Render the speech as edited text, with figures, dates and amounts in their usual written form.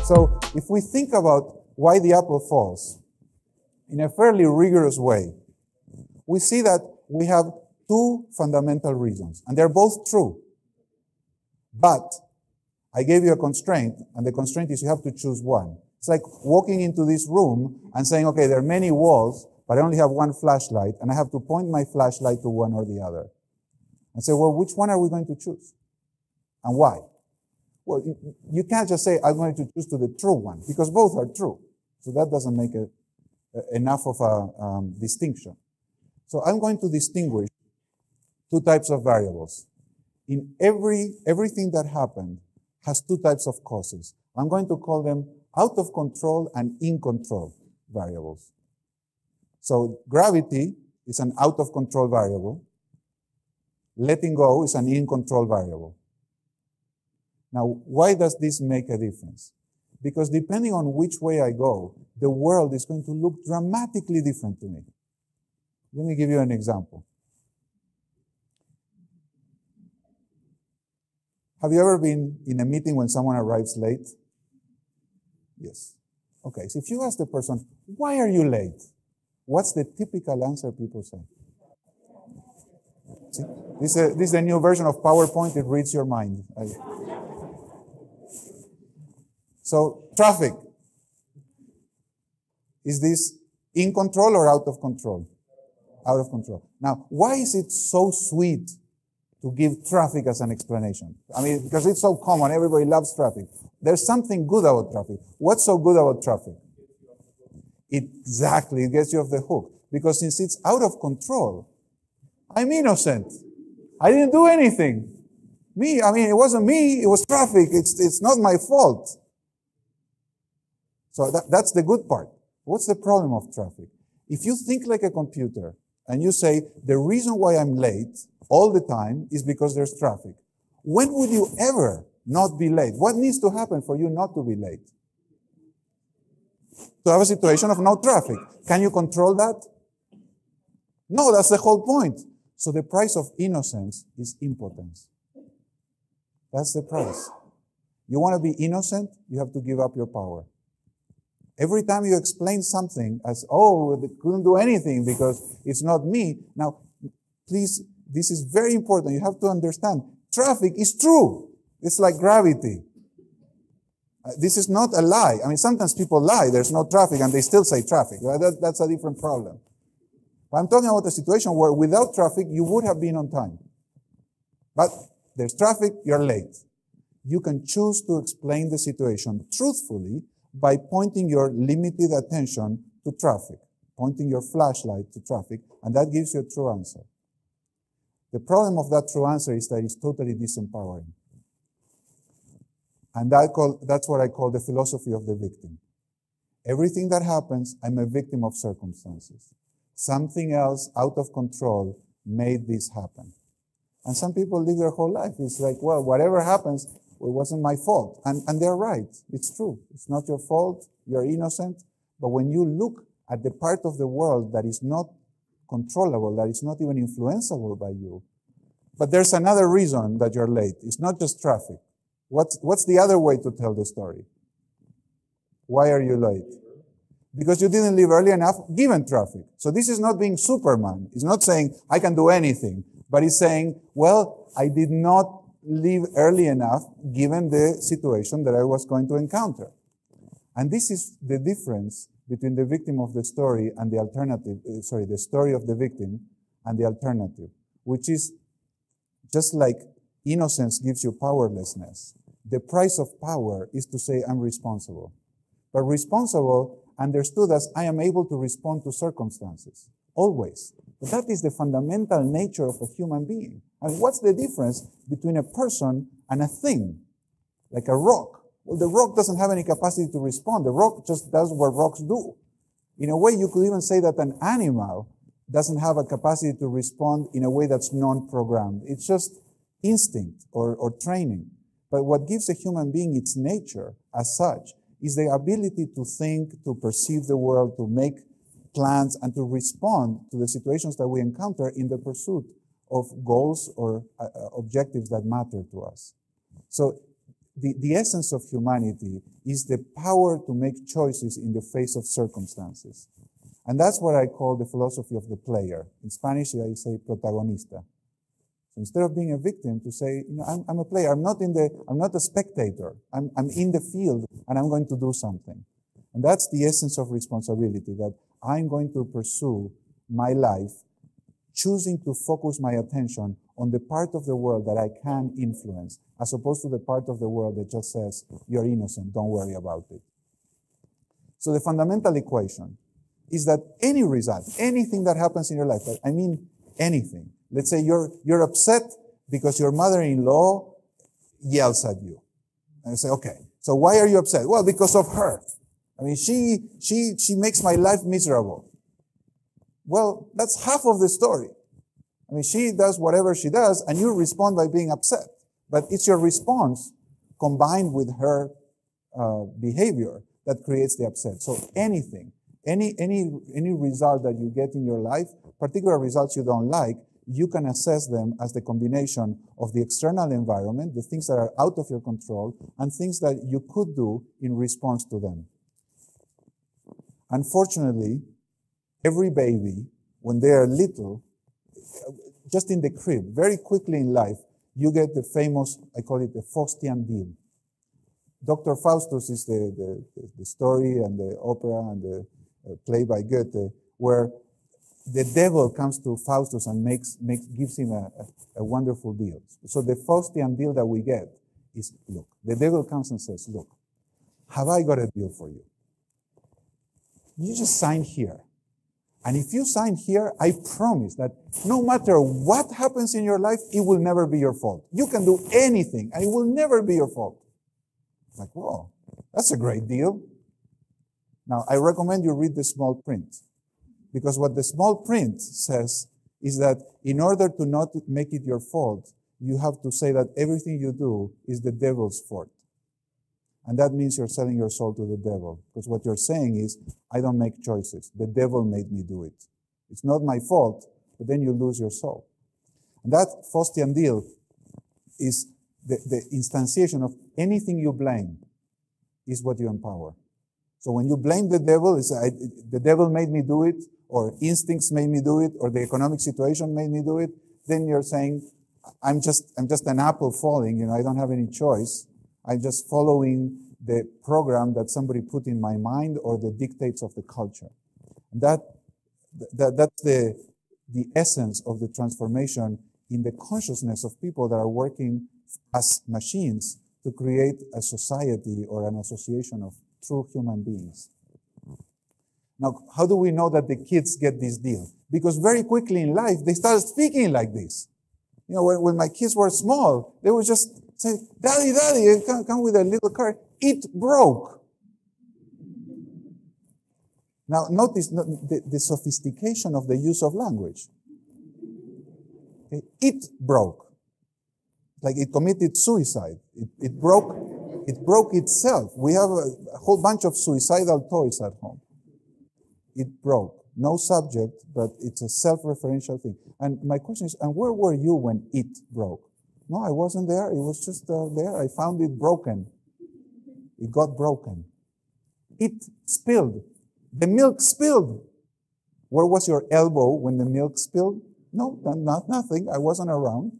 So if we think about why the apple falls in a fairly rigorous way, we see that we have two fundamental reasons, and they're both true. But I gave you a constraint, and the constraint is you have to choose one. It's like walking into this room and saying, okay, there are many walls, but I only have one flashlight, and I have to point my flashlight to one or the other. And say, well, which one are we going to choose? And why? Well, you can't just say, I'm going to choose to the true one, because both are true. So that doesn't make enough of a distinction. So I'm going to distinguish two types of variables. In everything that happened has two types of causes. I'm going to call them out of control and in control variables. So gravity is an out of control variable. Letting go is an in control variable. Now, why does this make a difference? Because depending on which way I go, the world is going to look dramatically different to me. Let me give you an example. Have you ever been in a meeting when someone arrives late? Yes. Okay, so if you ask the person, why are you late? What's the typical answer people say? See? This is a new version of PowerPoint. It reads your mind. So, traffic. Is this in control or out of control? Out of control. Now, why is it so sweet to give traffic as an explanation? I mean, because it's so common. Everybody loves traffic. There's something good about traffic. What's so good about traffic? Exactly. It gets you off the hook. Because since it's out of control, I'm innocent. I didn't do anything. It wasn't me. It was traffic. It's not my fault. So that's the good part. What's the problem of traffic? If you think like a computer and you say, the reason why I'm late all the time is because there's traffic, when would you ever not be late? What needs to happen for you not to be late? To have a situation of no traffic. Can you control that? No, that's the whole point. So the price of innocence is impotence. That's the price. You want to be innocent, you have to give up your power. Every time you explain something as, oh, they couldn't do anything because it's not me. Now, please, this is very important. You have to understand, traffic is true. It's like gravity. This is not a lie. Sometimes people lie. There's no traffic and they still say traffic. That's a different problem. But I'm talking about a situation where without traffic, you would have been on time. But there's traffic, you're late. You can choose to explain the situation truthfully by pointing your limited attention to traffic, pointing your flashlight to traffic, and that gives you a true answer. The problem of that true answer is that it's totally disempowering. And that's what I call the philosophy of the victim. Everything that happens, I'm a victim of circumstances. Something else out of control made this happen. And some people live their whole life. It's like, well, whatever happens, it wasn't my fault. And they're right. It's true. It's not your fault. You're innocent. But when you look at the part of the world that is not controllable, that is not even influenceable by you, but there's another reason that you're late. It's not just traffic. What's the other way to tell the story? Why are you late? Because you didn't leave early enough given traffic. So this is not being Superman. It's not saying, I can do anything. But it's saying, well, I did not leave early enough given the situation that I was going to encounter. And this is the difference between the victim of the story and the alternative, the story of the victim and the alternative, which is just like innocence gives you powerlessness. The price of power is to say, I'm responsible. But responsible understood as I am able to respond to circumstances, always. But that is the fundamental nature of a human being. What's the difference between a person and a thing, like a rock? Well, the rock doesn't have any capacity to respond. The rock just does what rocks do. In a way, you could even say that an animal doesn't have a capacity to respond in a way that's non-programmed. It's just instinct or training. But what gives a human being its nature as such is the ability to think, to perceive the world, to make plans, and to respond to the situations that we encounter in the pursuit of goals or objectives that matter to us. So the essence of humanity is the power to make choices in the face of circumstances. And that's what I call the philosophy of the player. In Spanish, I say protagonista. So instead of being a victim, to say, I'm a player. I'm not a spectator. I'm in the field, and I'm going to do something. And that's the essence of responsibility, that I'm going to pursue my life, choosing to focus my attention on the part of the world that I can influence, as opposed to the part of the world that just says, you're innocent, don't worry about it. So the fundamental equation is that any result, anything that happens in your life, I mean anything. Let's say you're upset because your mother-in-law yells at you. And you say, okay, so why are you upset? Well, because of her. I mean, she makes my life miserable. Well, that's half of the story. I mean, she does whatever she does, and you respond by being upset. But it's your response combined with her behavior that creates the upset. So anything, any result that you get in your life, particular results you don't like, you can assess them as the combination of the external environment, the things that are out of your control, and things that you could do in response to them. Unfortunately, every baby, when they are little, just in the crib, very quickly in life, you get the famous, I call it the Faustian deal. Dr. Faustus is the story and the opera and the play by Goethe, where the devil comes to Faustus and gives him a wonderful deal. So the Faustian deal that we get is, look, the devil comes and says, look, have I got a deal for you? You just sign here. And if you sign here, I promise that no matter what happens in your life, it will never be your fault. You can do anything, and it will never be your fault. It's like, whoa, that's a great deal. Now, I recommend you read the small print, because what the small print says is that in order to not make it your fault, you have to say that everything you do is the devil's fault. And that means you're selling your soul to the devil. Because what you're saying is, I don't make choices. The devil made me do it. It's not my fault, but then you lose your soul. And that Faustian deal is the instantiation of anything you blame is what you empower. So when you blame the devil, it's the devil made me do it, or instincts made me do it, or the economic situation made me do it, then you're saying, I'm just an apple falling, I don't have any choice. I'm just following the program that somebody put in my mind or the dictates of the culture. That's the essence of the transformation in the consciousness of people that are working as machines to create a society or an association of true human beings. Now, how do we know that the kids get this deal? Because very quickly in life, they started speaking like this. When my kids were small, they would just say, Daddy, come with a little car. It broke. Now, notice the sophistication of the use of language. Okay? It broke. Like it committed suicide. It broke itself. We have a whole bunch of suicidal toys at home. It broke. No subject, but it's a self-referential thing. And my question is, and where were you when it broke? No, I wasn't there. It was just there. I found it broken. It got broken. It spilled. The milk spilled. Where was your elbow when the milk spilled? No, nothing. I wasn't around.